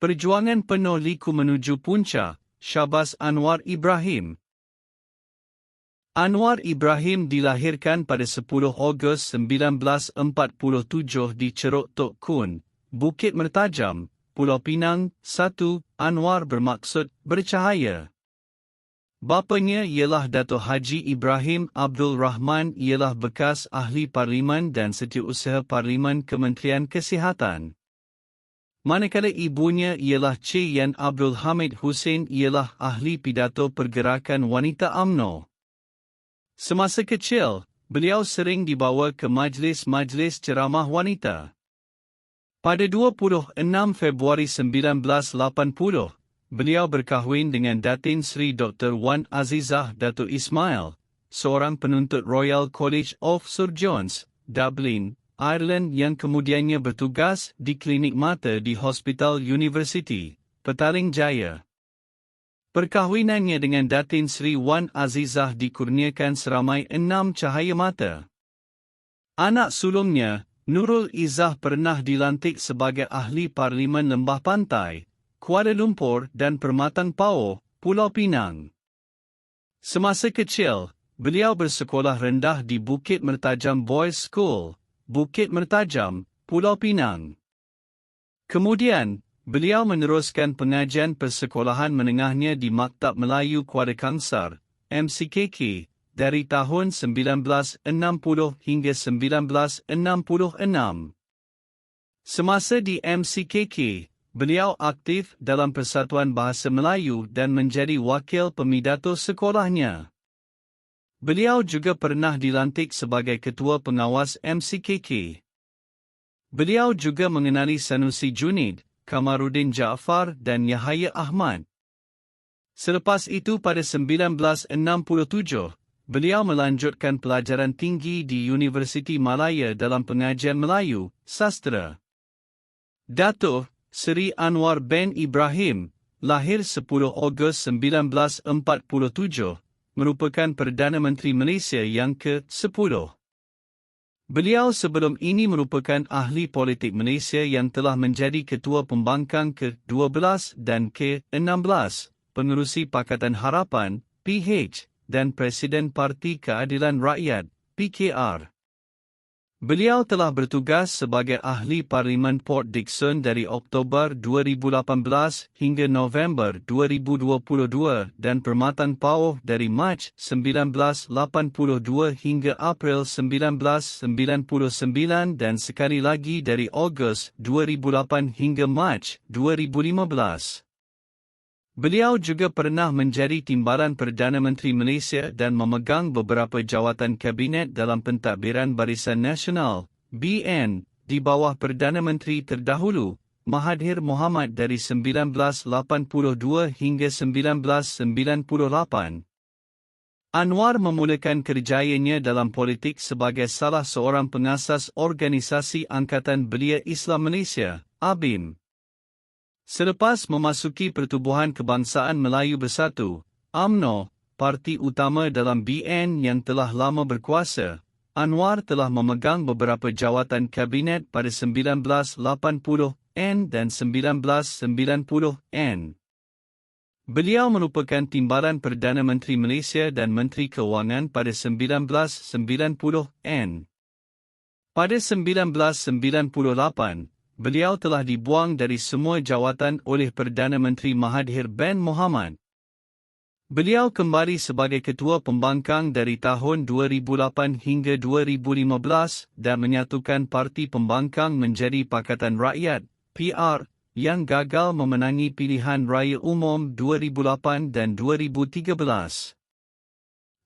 Perjuangan penuh liku menuju puncak, Syahbaz Anwar Ibrahim. Anwar Ibrahim dilahirkan pada 10 Ogos 1947 di Ceruk Tok Kun, Bukit Mertajam, Pulau Pinang. 1. Anwar bermaksud bercahaya. Bapanya ialah Dato' Haji Ibrahim Abdul Rahman ialah bekas ahli parlimen dan setiausaha parlimen Kementerian Kesihatan. Manakala ibunya ialah Cik Yan Abdul Hamid Hussein ialah ahli pidato pergerakan wanita UMNO. Semasa kecil, beliau sering dibawa ke majlis-majlis ceramah wanita. Pada 26 Februari 1980, beliau berkahwin dengan Datin Sri Dr. Wan Azizah Dato' Ismail, seorang penuntut Royal College of Surgeons, Dublin, Ireland yang kemudiannya bertugas di klinik mata di Hospital University, Petaling Jaya. Perkahwinannya dengan Datin Sri Wan Azizah dikurniakan seramai 6 cahaya mata. Anak sulungnya, Nurul Izzah pernah dilantik sebagai ahli Parlimen Lembah Pantai, Kuala Lumpur dan Permatang Pao, Pulau Pinang. Semasa kecil, beliau bersekolah rendah di Bukit Mertajam Boys School, Bukit Mertajam, Pulau Pinang. Kemudian, beliau meneruskan pengajian persekolahan menengahnya di Maktab Melayu Kuala Kangsar, MCKK, dari tahun 1960 hingga 1966. Semasa di MCKK, beliau aktif dalam Persatuan Bahasa Melayu dan menjadi wakil pemidato sekolahnya. Beliau juga pernah dilantik sebagai ketua pengawas MCKK. Beliau juga mengenali Sanusi Junid, Kamaruddin Jaafar dan Yahya Ahmad. Selepas itu pada 1967, beliau melanjutkan pelajaran tinggi di Universiti Malaya dalam pengajian Melayu, Sastra. Dato' Seri Anwar bin Ibrahim, lahir 10 Ogos 1947, merupakan Perdana Menteri Malaysia yang ke-10. Beliau sebelum ini merupakan ahli politik Malaysia yang telah menjadi Ketua Pembangkang ke-12 dan ke-16, Pengerusi Pakatan Harapan, PH, dan Presiden Parti Keadilan Rakyat, PKR. Beliau telah bertugas sebagai ahli Parlimen Port Dickson dari Oktober 2018 hingga November 2022 dan Permatang Pao dari Mac 1982 hingga April 1999 dan sekali lagi dari Ogos 2008 hingga Mac 2015. Beliau juga pernah menjadi Timbalan Perdana Menteri Malaysia dan memegang beberapa jawatan kabinet dalam Pentadbiran Barisan Nasional, BN, di bawah Perdana Menteri terdahulu, Mahathir Mohamad dari 1982 hingga 1998. Anwar memulakan kerjayanya dalam politik sebagai salah seorang pengasas Organisasi Angkatan Belia Islam Malaysia, ABIM. Selepas memasuki Pertubuhan Kebangsaan Melayu Bersatu, UMNO, parti utama dalam BN yang telah lama berkuasa, Anwar telah memegang beberapa jawatan kabinet pada 1980N dan 1990N. Beliau merupakan Timbalan Perdana Menteri Malaysia dan Menteri Kewangan pada 1990N. Pada 1998, beliau telah dibuang dari semua jawatan oleh Perdana Menteri Mahathir bin Mohamad. Beliau kembali sebagai Ketua Pembangkang dari tahun 2008 hingga 2015 dan menyatukan Parti Pembangkang menjadi Pakatan Rakyat, PR, yang gagal memenangi pilihan raya umum 2008 dan 2013.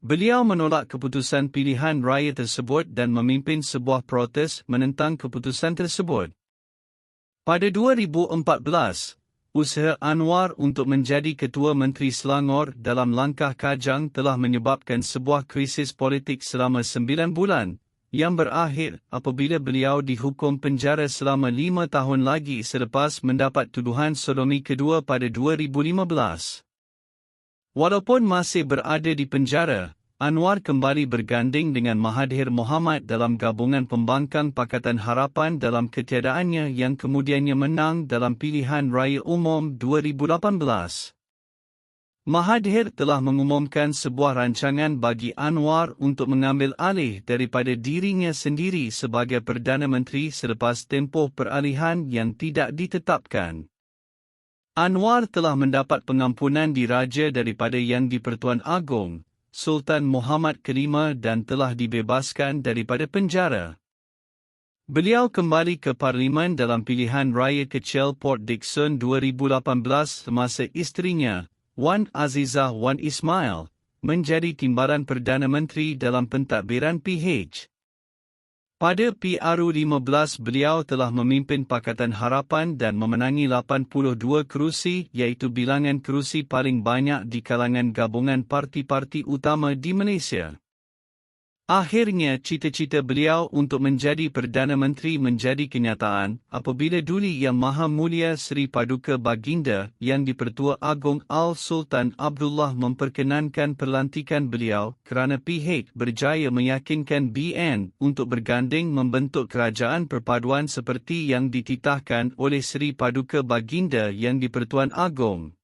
Beliau menolak keputusan pilihan raya tersebut dan memimpin sebuah protes menentang keputusan tersebut. Pada 2014, usaha Anwar untuk menjadi Ketua Menteri Selangor dalam langkah kajang telah menyebabkan sebuah krisis politik selama 9 bulan, yang berakhir apabila beliau dihukum penjara selama 5 tahun lagi selepas mendapat tuduhan sodomi kedua pada 2015. Walaupun masih berada di penjara, Anwar kembali berganding dengan Mahathir Mohamad dalam gabungan pembangkang Pakatan Harapan dalam ketiadaannya yang kemudiannya menang dalam pilihan raya umum 2018. Mahathir telah mengumumkan sebuah rancangan bagi Anwar untuk mengambil alih daripada dirinya sendiri sebagai Perdana Menteri selepas tempoh peralihan yang tidak ditetapkan. Anwar telah mendapat pengampunan diraja daripada Yang di-Pertuan Agong, Sultan Muhammad Kelima dan telah dibebaskan daripada penjara. Beliau kembali ke Parlimen dalam pilihan raya kecil Port Dickson 2018 semasa isterinya, Wan Azizah Wan Ismail, menjadi timbalan Perdana Menteri dalam pentadbiran PH. Pada PRU15 beliau telah memimpin Pakatan Harapan dan memenangi 82 kerusi iaitu bilangan kerusi paling banyak di kalangan gabungan parti-parti utama di Malaysia. Akhirnya cita-cita beliau untuk menjadi Perdana Menteri menjadi kenyataan apabila Duli Yang Maha Mulia Seri Paduka Baginda Yang di-Pertua Agong Al-Sultan Abdullah memperkenankan pelantikan beliau kerana PH berjaya meyakinkan BN untuk berganding membentuk kerajaan perpaduan seperti yang dititahkan oleh Seri Paduka Baginda Yang di-Pertuan Agong.